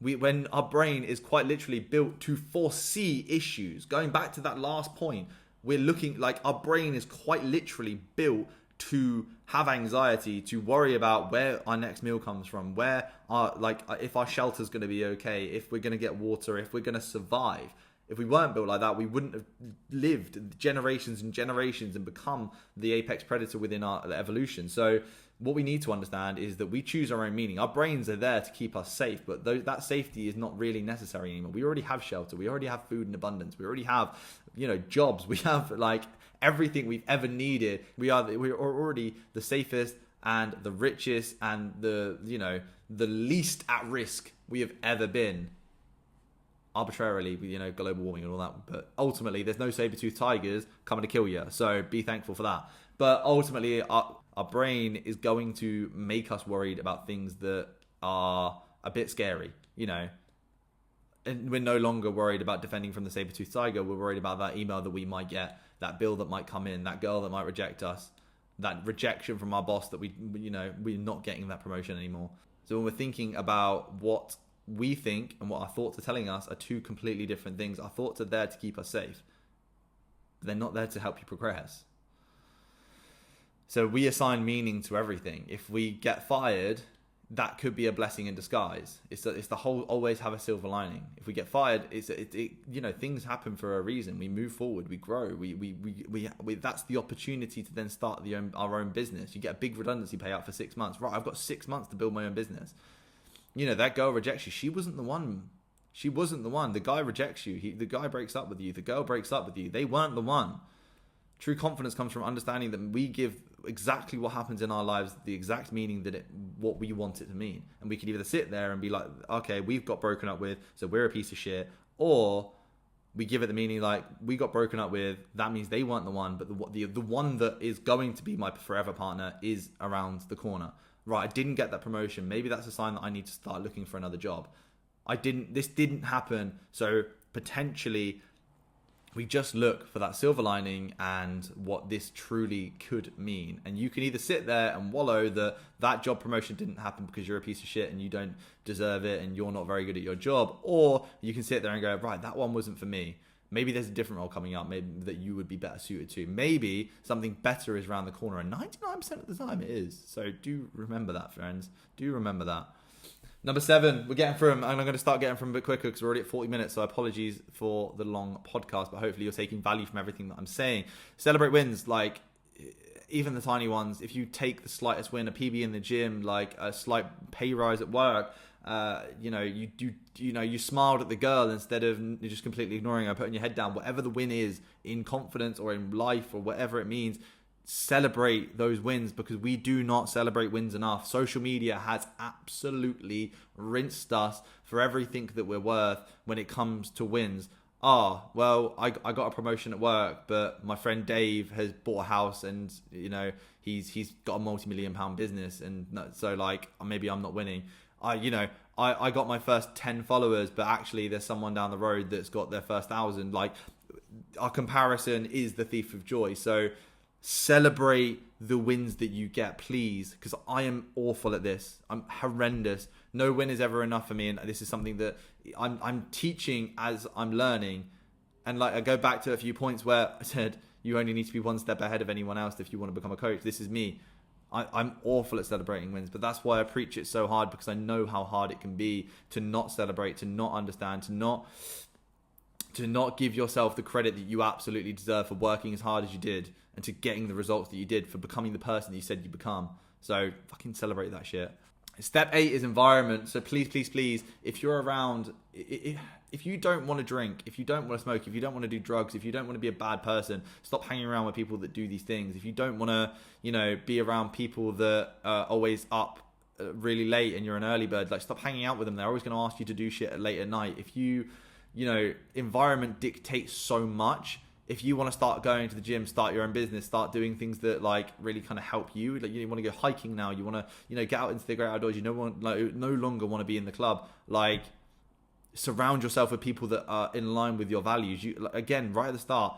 When our brain is quite literally built to foresee issues. Going back to that last point, we're looking our brain is quite literally built to have anxiety, to worry about where our next meal comes from, where if our shelter's going to be okay, if we're going to get water, if we're going to survive. If we weren't built like that, we wouldn't have lived generations and generations and become the apex predator within our evolution. So what we need to understand is that we choose our own meaning. Our brains are there to keep us safe, but that safety is not really necessary anymore. We already have shelter. We already have food in abundance. We already have, jobs. We have everything we've ever needed. We're already the safest and the richest and the least at risk we have ever been. Arbitrarily, global warming and all that, but ultimately there's no saber-toothed tigers coming to kill you, so be thankful for that. But ultimately our brain is going to make us worried about things that are a bit scary, and we're no longer worried about defending from the saber-toothed tiger. We're worried about that email that we might get, that bill that might come in, that girl that might reject us, that rejection from our boss that we're not getting that promotion anymore. So when we're thinking about what we think and what our thoughts are telling us are two completely different things. Our thoughts are there to keep us safe, but they're not there to help you progress. So we assign meaning to everything. If we get fired, that could be a blessing in disguise. It's the whole always have a silver lining. If we get fired, things happen for a reason. We move forward, we grow. We that's the opportunity to then start our own business. You get a big redundancy payout for 6 months. Right, I've got 6 months to build my own business. That girl rejects you. She wasn't the one. The guy rejects you. The guy breaks up with you. The girl breaks up with you. They weren't the one. True confidence comes from understanding that we give exactly what happens in our lives the exact meaning what we want it to mean. And we can either sit there and be like, okay, we've got broken up with, so we're a piece of shit, or we give it the meaning like, we got broken up with, that means they weren't the one, but the one that is going to be my forever partner is around the corner. Right, I didn't get that promotion. Maybe that's a sign that I need to start looking for another job. This didn't happen, so potentially we just look for that silver lining and what this truly could mean. And you can either sit there and wallow that job promotion didn't happen because you're a piece of shit and you don't deserve it and you're not very good at your job, or you can sit there and go, right, that one wasn't for me. Maybe there's a different role coming up, maybe that you would be better suited to. Maybe something better is around the corner, and 99% of the time it is. So do remember that, friends. Do remember that. Number 7, we're getting through them, and I'm going to start getting through them a bit quicker because we're already at 40 minutes, so apologies for the long podcast, but hopefully you're taking value from everything that I'm saying. Celebrate wins, like even the tiny ones. If you take the slightest win, a PB in the gym, like a slight pay rise at work, you smiled at the girl instead of just completely ignoring her, putting your head down. Whatever the win is in confidence or in life or whatever it means, celebrate those wins, because we do not celebrate wins enough. Social media has absolutely rinsed us for everything that we're worth when it comes to wins. Well, I got a promotion at work, but my friend Dave has bought a house and he's got a multi-million pound business, and so like maybe I'm not winning. I got my first 10 followers, but actually there's someone down the road that's got their first 1,000. Like, our comparison is the thief of joy. So celebrate the wins that you get, please, because I am awful at this. I'm horrendous. No win is ever enough for me, and this is something that I'm teaching as I'm learning. And like, I go back to a few points where I said you only need to be one step ahead of anyone else if you want to become a coach. This is me. I'm awful at celebrating wins, but that's why I preach it so hard, because I know how hard it can be to not celebrate, to not understand, to not give yourself the credit that you absolutely deserve for working as hard as you did and to getting the results that you did, for becoming the person that you said you become. So fucking celebrate that shit. Step 8 is environment. So please, please, please, if you're around, if you don't want to drink, if you don't want to smoke, if you don't want to do drugs, if you don't want to be a bad person, stop hanging around with people that do these things. If you don't want to, be around people that are always up really late and you're an early bird, like, stop hanging out with them. They're always going to ask you to do shit late at night. If environment dictates so much. If you want to start going to the gym, start your own business, start doing things that like really kind of help you. Like, you want to go hiking now, you want to, get out into the great outdoors. You no longer want to be in the club. Like, surround yourself with people that are in line with your values. Again, right at the start,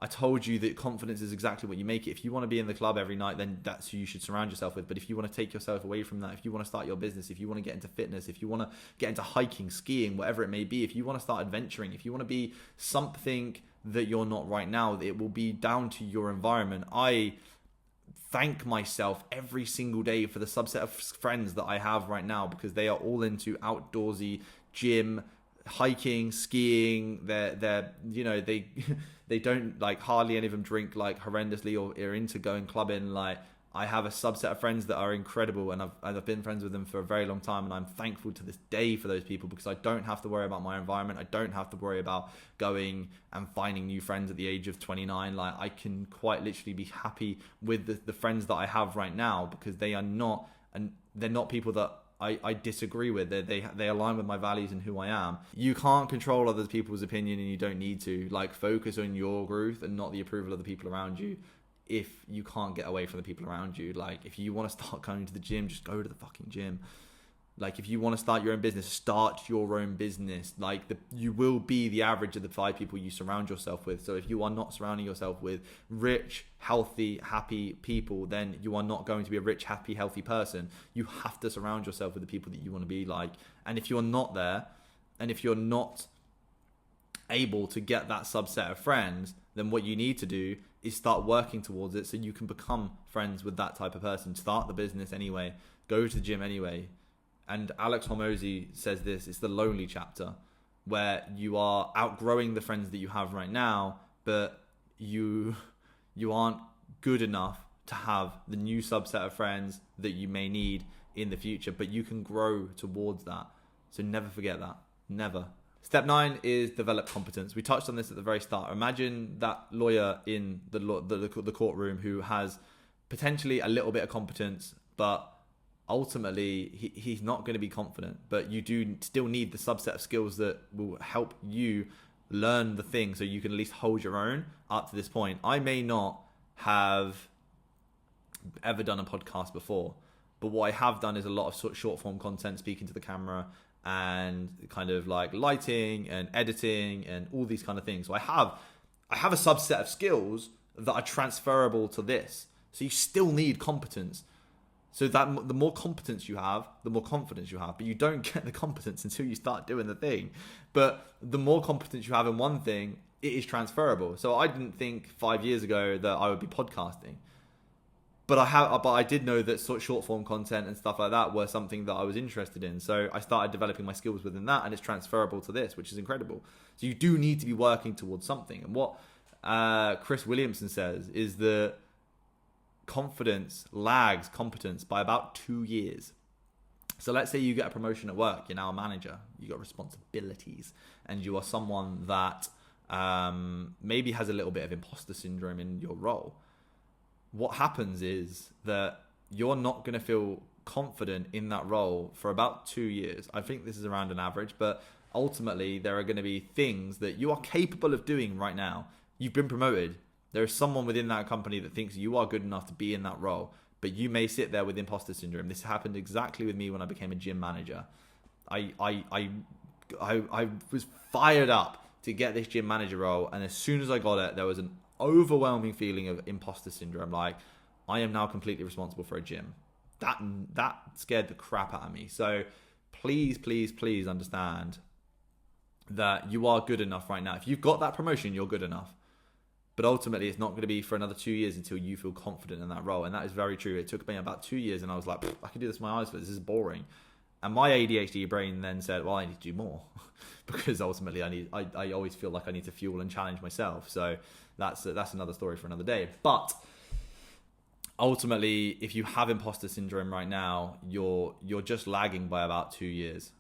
I told you that confidence is exactly what you make it. If you want to be in the club every night, then that's who you should surround yourself with. But if you want to take yourself away from that, if you want to start your business, if you want to get into fitness, if you want to get into hiking, skiing, whatever it may be, if you want to start adventuring, if you want to be something that you're not right now, it will be down to your environment. I thank myself every single day for the subset of friends that I have right now, because they are all into outdoorsy, gym, hiking, skiing. They don't, like, hardly any of them drink like horrendously or are into going clubbing. Like, I have a subset of friends that are incredible, and I've been friends with them for a very long time, and I'm thankful to this day for those people, because I don't have to worry about my environment. I don't have to worry about going and finding new friends at the age of 29. Like, I can quite literally be happy with the friends that I have right now, because they're not people that I disagree with. They align with my values and who I am. You can't control other people's opinion, and you don't need to. Like, focus on your growth and not the approval of the people around you. If you can't get away from the people around you, like, if you want to start going to the gym, just go to the fucking gym. Like, if you want to start your own business, start your own business. Like, you will be the average of the 5 people you surround yourself with. So if you are not surrounding yourself with rich, healthy, happy people, then you are not going to be a rich, happy, healthy person. You have to surround yourself with the people that you want to be like. And if you're not there, and if you're not able to get that subset of friends, then what you need to do is start working towards it, so you can become friends with that type of person. Start the business anyway. Go to the gym anyway. And Alex Hormozy says this: it's the lonely chapter, where you are outgrowing the friends that you have right now, but you aren't good enough to have the new subset of friends that you may need in the future, but you can grow towards that. So never forget that. Never. Step 9 is develop competence. We touched on this at the very start. Imagine that lawyer in the courtroom who has potentially a little bit of competence, but ultimately he's not going to be confident. But you do still need the subset of skills that will help you learn the thing so you can at least hold your own up to this point. I may not have ever done a podcast before, but what I have done is a lot of sort of short form content, speaking to the camera, and kind of like lighting and editing and all these kind of things. So I have a subset of skills that are transferable to this. So you still need competence. So that the more competence you have, the more confidence you have. But you don't get the competence until you start doing the thing. But the more competence you have in one thing, it is transferable. So I didn't think 5 years ago that I would be podcasting. But I did know that sort of short form content and stuff like that were something that I was interested in. So I started developing my skills within that, and it's transferable to this, which is incredible. So you do need to be working towards something. And what Chris Williamson says is that confidence lags competence by about 2 years. So let's say you get a promotion at work, you're now a manager, you got responsibilities, and you are someone that maybe has a little bit of imposter syndrome in your role. What happens is that you're not going to feel confident in that role for about 2 years. I think this is around an average, but ultimately there are going to be things that you are capable of doing right now. You've been promoted. There is someone within that company that thinks you are good enough to be in that role, but you may sit there with imposter syndrome. This happened exactly with me when I became a gym manager. I was fired up to get this gym manager role, and as soon as I got it, there was an overwhelming feeling of imposter syndrome. Like, I am now completely responsible for a gym. That scared the crap out of me. So please understand that you are good enough right now. If you've got that promotion, you're good enough. But ultimately, it's not going to be for another 2 years until you feel confident in that role. And that is very true. It took me about 2 years, and I was like, I can do this with my eyes, but this is boring. And my ADHD brain then said, well, I need to do more because ultimately I always feel like I need to fuel and challenge myself. So that's another story for another day. But ultimately, if you have imposter syndrome right now, you're just lagging by about 2 years.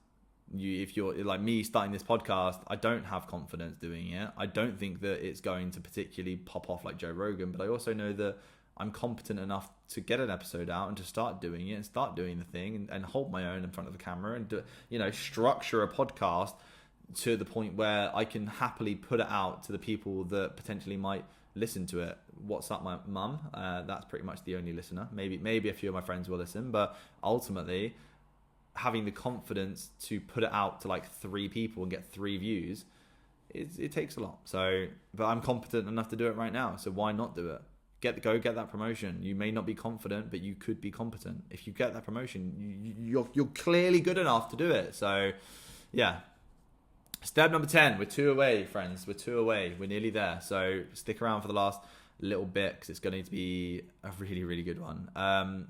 If you're like me starting this podcast, I don't have confidence doing it. I don't think that it's going to particularly pop off like Joe Rogan, but I also know that I'm competent enough to get an episode out and to start doing it and start doing the thing and hold my own in front of the camera and structure a podcast to the point where I can happily put it out to the people that potentially might listen to it. What's up, my mum? That's pretty much the only listener. Maybe a few of my friends will listen, but ultimately having the confidence to put it out to like 3 people and get 3 views, it takes a lot. So, but I'm competent enough to do it right now. So why not do it? Go get that promotion. You may not be confident, but you could be competent. If you get that promotion, you're clearly good enough to do it. So, yeah. Step number 10. We're 2 away, friends. We're 2 away. We're nearly there. So stick around for the last little bit because it's going to be a really, really good one.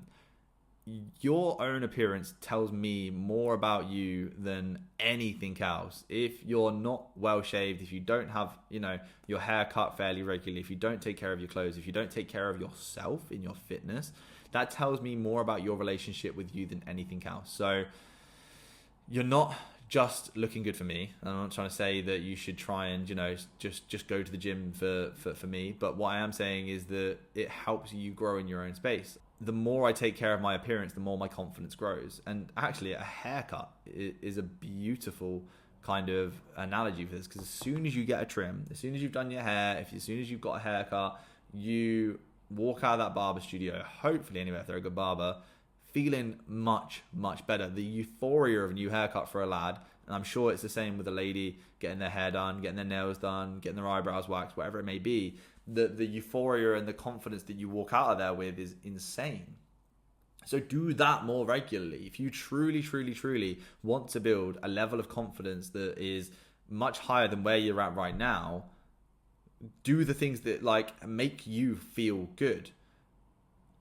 Your own appearance tells me more about you than anything else. If you're not well shaved, if you don't have, your hair cut fairly regularly, if you don't take care of your clothes, if you don't take care of yourself in your fitness, that tells me more about your relationship with you than anything else. So you're not just looking good for me. And I'm not trying to say that you should try and, just go to the gym for me. But what I am saying is that it helps you grow in your own space. The more I take care of my appearance, the more my confidence grows. And actually, a haircut is a beautiful kind of analogy for this, because as soon as you get a trim, as soon as you've done your hair, as soon as you've got a haircut, you walk out of that barber studio, hopefully anyway, if they're a good barber, feeling much, much better. The euphoria of a new haircut for a lad, and I'm sure it's the same with a lady getting their hair done, getting their nails done, getting their eyebrows waxed, whatever it may be. The euphoria and the confidence that you walk out of there with is insane. So do that more regularly. If you truly, truly, truly want to build a level of confidence that is much higher than where you're at right now, do the things that make you feel good.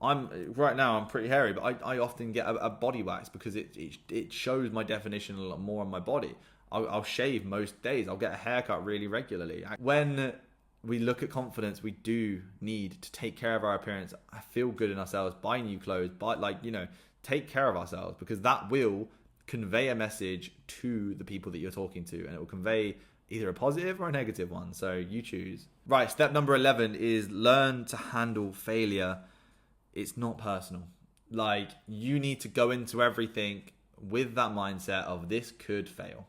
Right now I'm pretty hairy, but I often get a body wax because it shows my definition a lot more on my body. I'll shave most days. I'll get a haircut really regularly. When we look at confidence, we do need to take care of our appearance, feel good in ourselves, buy new clothes, take care of ourselves, because that will convey a message to the people that you're talking to, and it will convey either a positive or a negative one. So you choose. Right, step number 11 is learn to handle failure. It's not personal. Like, you need to go into everything with that mindset of this could fail.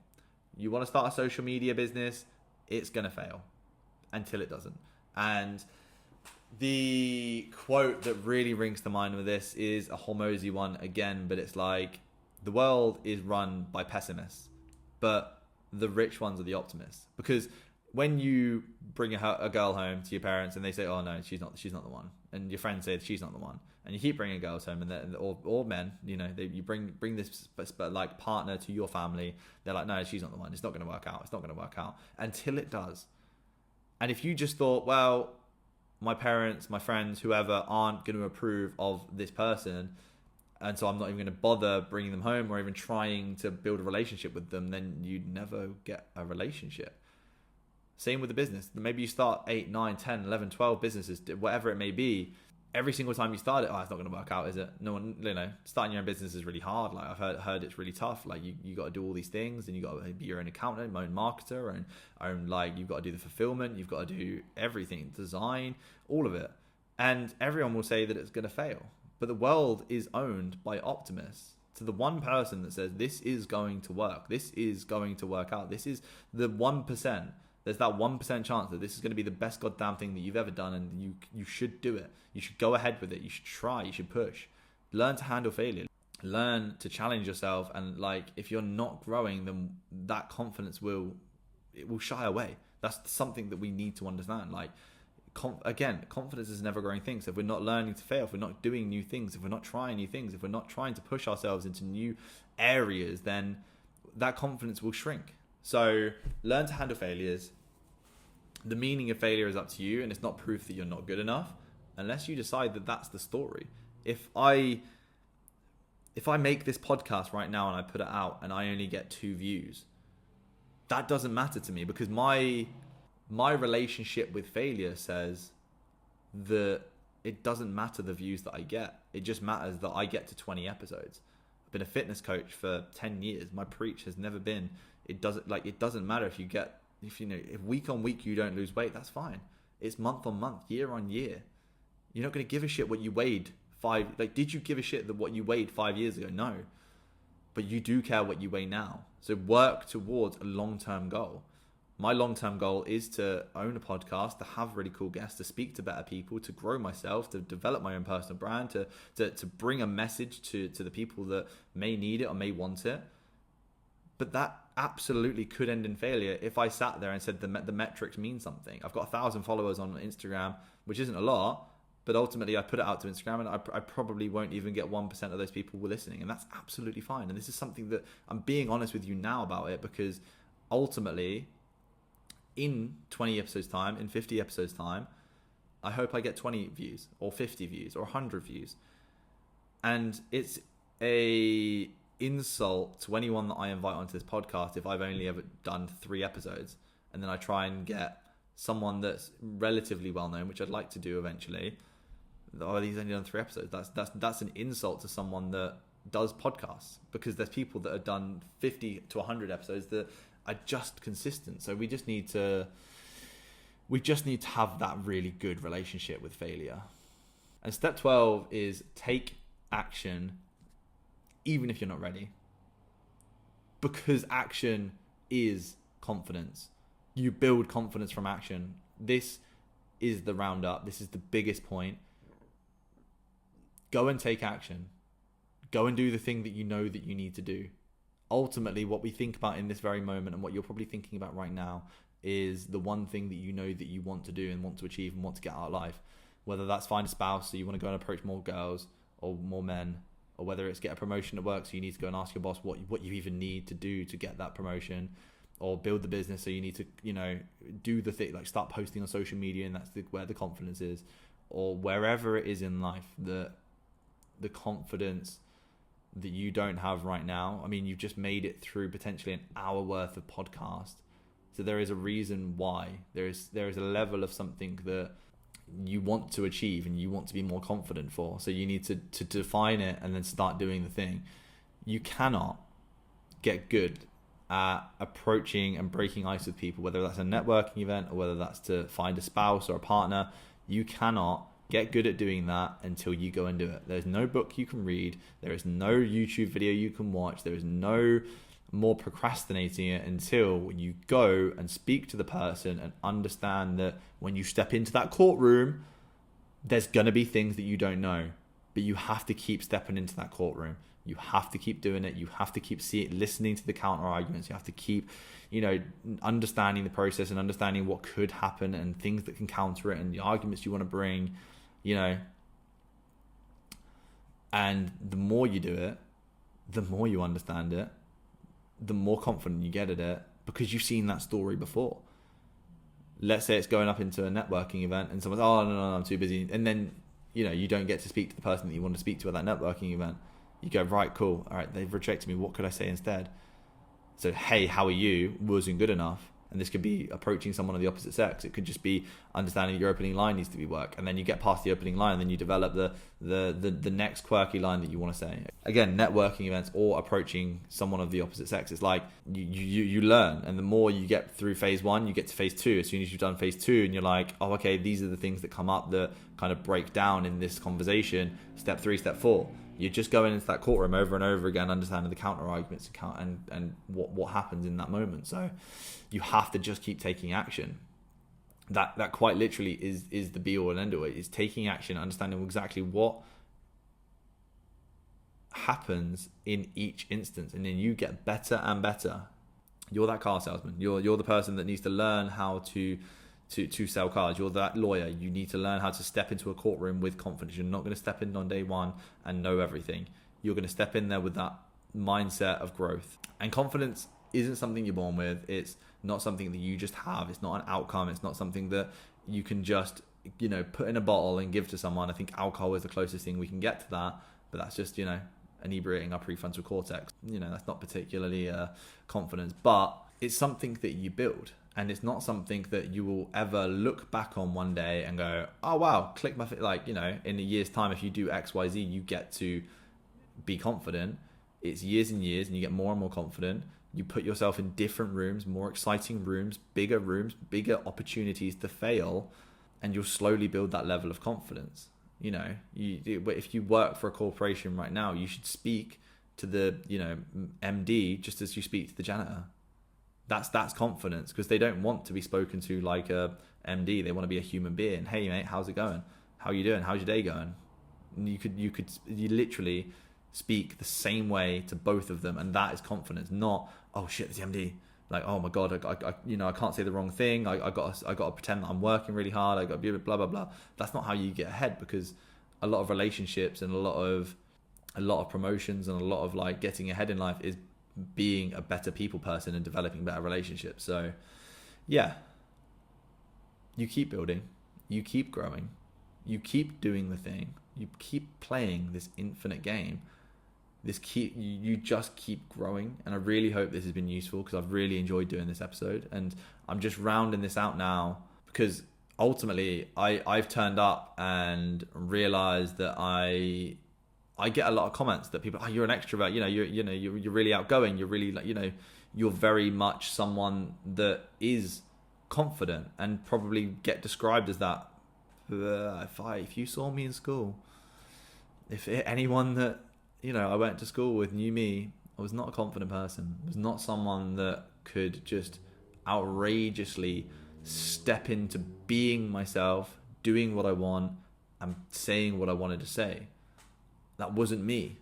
You want to start a social media business, it's going to fail until it doesn't. And the quote that really rings to mind with this is a Hormozy one again, but it's like, the world is run by pessimists, but the rich ones are the optimists. Because when you bring a girl home to your parents and they say, oh no, she's not the one, and your friends say she's not the one, and you keep bringing girls home, and or men, you know, you bring this like partner to your family, they're like, no, she's not the one, it's not going to work out, until it does. And if you just thought, well, my parents, my friends, whoever aren't going to approve of this person, and so I'm not even going to bother bringing them home or even trying to build a relationship with them, then you'd never get a relationship. Same with the business. Maybe you start 8, 9, 10, 11, 12 businesses, whatever it may be. Every single time you start it, it's not going to work out, is it? No one, starting your own business is really hard. Like, I've heard it's really tough. Like, you got to do all these things, and you got to be your own accountant, your own marketer, and like, you've got to do the fulfillment, you've got to do everything, design, all of it. And everyone will say that it's going to fail. But the world is owned by optimists. To the one person that says, this is going to work, this is going to work out, this is the 1%. There's that 1% chance that this is going to be the best goddamn thing that you've ever done, and you should do it. You should go ahead with it. You should try. You should push. Learn to handle failure. Learn to challenge yourself. And like, if you're not growing, then that confidence will shy away. That's something that we need to understand. Like, confidence is a never growing thing. So if we're not learning to fail, if we're not doing new things, if we're not trying new things, if we're not trying to push ourselves into new areas, then that confidence will shrink. So learn to handle failures. The meaning of failure is up to you, and it's not proof that you're not good enough unless you decide that that's the story. If I make this podcast right now and I put it out and I only get 2 views, that doesn't matter to me, because my relationship with failure says that it doesn't matter the views that I get. It just matters that I get to 20 episodes. I've been a fitness coach for 10 years. My preach has never been, it doesn't matter if if week on week you don't lose weight, that's fine. It's month on month, year on year. You're not going to give a shit what you weighed did you give a shit that what you weighed 5 years ago? No. But you do care what you weigh now. So work towards a long-term goal. My long-term goal is to own a podcast, to have really cool guests, to speak to better people, to grow myself, to develop my own personal brand, to bring a message to the people that may need it or may want it. But that absolutely could end in failure if I sat there and said the metrics mean something. I've got 1,000 followers on Instagram, which isn't a lot, but ultimately I put it out to Instagram, and I probably won't even get 1% of those people who are listening, and that's absolutely fine. And this is something that I'm being honest with you now about it, because ultimately, in 20 episodes time, in 50 episodes time, I hope I get 20 views or 50 views or 100 views. And it's a insult to anyone that I invite onto this podcast if I've only ever done 3 episodes, and then I try and get someone that's relatively well known, which I'd like to do eventually. Oh, he's only done 3 episodes. That's an insult to someone that does podcasts, because there's people that have done 50 to 100 episodes that are just consistent. So we just need to have that really good relationship with failure. And step 12 is take action even if you're not ready, because action is confidence. You build confidence from action. This is the roundup. This is the biggest point. Go and take action. Go and do the thing that you know that you need to do. Ultimately, what we think about in this very moment, and what you're probably thinking about right now, is the one thing that you know that you want to do and want to achieve and want to get out of life. Whether that's find a spouse, so you want to go and approach more girls or more men, or whether it's get a promotion at work, so you need to go and ask your boss what you even need to do to get that promotion, or build the business, so you need to, do the thing, like start posting on social media, and that's where the confidence is, or wherever it is in life, the confidence that you don't have right now. I mean, you've just made it through potentially an hour worth of podcast, so there is a reason why. There is a level of something that you want to achieve and you want to be more confident for. So you need to define it and then start doing the thing. You cannot get good at approaching and breaking ice with people, whether that's a networking event or whether that's to find a spouse or a partner. You cannot get good at doing that until you go and do it. There's no book you can read. There is no YouTube video you can watch. There is no more procrastinating it until you go and speak to the person and understand that when you step into that courtroom, there's going to be things that you don't know, but you have to keep stepping into that courtroom. You have to keep doing it. You have to keep listening to the counter arguments. You have to keep, understanding the process and understanding what could happen and things that can counter it and the arguments you want to bring, and the more you do it, the more you understand it, the more confident you get at it, because you've seen that story before. Let's say it's going up into a networking event and someone's, oh, no, I'm too busy. And then, you don't get to speak to the person that you want to speak to at that networking event. You go, right, cool. All right, they've rejected me. What could I say instead? So, hey, how are you? Wasn't good enough. And this could be approaching someone of the opposite sex. It could just be understanding your opening line needs to be work. And then you get past the opening line and then you develop the next quirky line that you want to say. Again, networking events or approaching someone of the opposite sex. It's like you learn. And the more you get through phase one, you get to phase two. As soon as you've done phase two and you're like, oh, okay, these are the things that come up that kind of break down in this conversation. Step 3, step 4. You're just going into that courtroom over and over again, understanding the counter arguments and what happens in that moment. So you have to just keep taking action. That quite literally is the be all and end all. It's taking action, understanding exactly what happens in each instance, and then you get better and better. You're that car salesman. You're the person that needs to learn how to sell cars. You're that lawyer. You need to learn how to step into a courtroom with confidence. You're not going to step in on day one and know everything. You're going to step in there with that mindset of growth. And confidence isn't something you're born with. It's not something that you just have. It's not an outcome. It's not something that you can just, put in a bottle and give to someone. I think alcohol is the closest thing we can get to that, but that's just, inebriating our prefrontal cortex. That's not particularly confidence, but it's something that you build. And it's not something that you will ever look back on one day and go, oh, wow, click my, in a year's time, if you do X, Y, Z, you get to be confident. It's years and years and you get more and more confident. You put yourself in different rooms, more exciting rooms, bigger opportunities to fail, and you'll slowly build that level of confidence. If you work for a corporation right now, you should speak to the, MD just as you speak to the janitor. That's confidence, because they don't want to be spoken to like a MD. They want to be a human being. Hey mate, how's it going? How are you doing? How's your day going? And you literally speak the same way to both of them, and that is confidence. Not, oh shit, it's the MD. Like, oh my god, I can't say the wrong thing. I got to pretend that I'm working really hard. I got to blah blah blah. That's not how you get ahead, because a lot of relationships and a lot of promotions and a lot of like getting ahead in life is being a better people person and developing better relationships. So yeah, you keep building, you keep growing, you keep doing the thing, you keep playing this infinite game. You just keep growing. And I really hope this has been useful, because I've really enjoyed doing this episode, and I'm just rounding this out now because ultimately I've turned up and realized that I get a lot of comments that people, oh, you're an extrovert, you're really outgoing, you're really you're very much someone that is confident, and probably get described as that. If you saw me in school, if anyone that I went to school with knew me, I was not a confident person. I was not someone that could just outrageously step into being myself, doing what I want, and saying what I wanted to say. That wasn't me.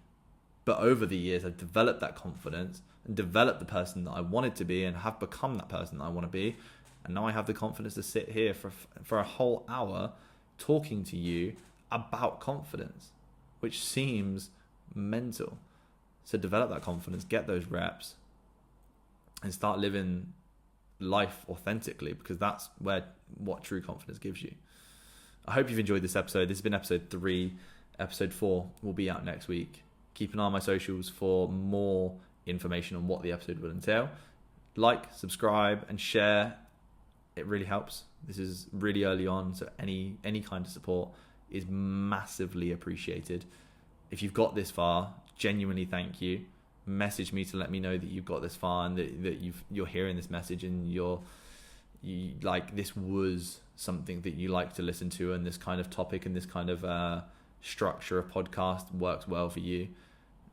But over the years, I've developed that confidence and developed the person that I wanted to be, and have become that person that I want to be. And now I have the confidence to sit here for a whole hour talking to you about confidence, which seems mental. So develop that confidence, get those reps, and start living life authentically, because that's what true confidence gives you. I hope you've enjoyed this episode. This has been episode 3. Episode 4 will be out next week. Keep an eye on my socials for more information on what the episode will entail. Like, subscribe, and share. It really helps. This is really early on, so any kind of support is massively appreciated. If you've got this far, genuinely thank you. message me to let me know that you've got this far and that you're hearing this message and you like this was something that you like to listen to, and this kind of topic and this kind of structure of podcast works well for you.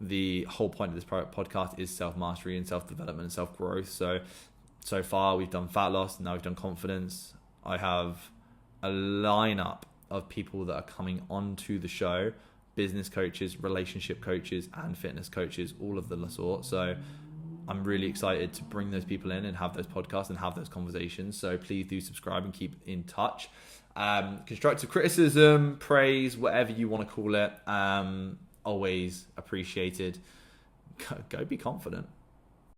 The whole point of this podcast is self-mastery and self-development and self-growth. So far we've done fat loss, now we've done confidence. I have a lineup of people that are coming onto the show, business coaches, relationship coaches, and fitness coaches, all of the sort. So I'm really excited to bring those people in and have those podcasts and have those conversations. So please do subscribe and keep in touch. Constructive criticism, praise, whatever you want to call it, always appreciated. Go be confident.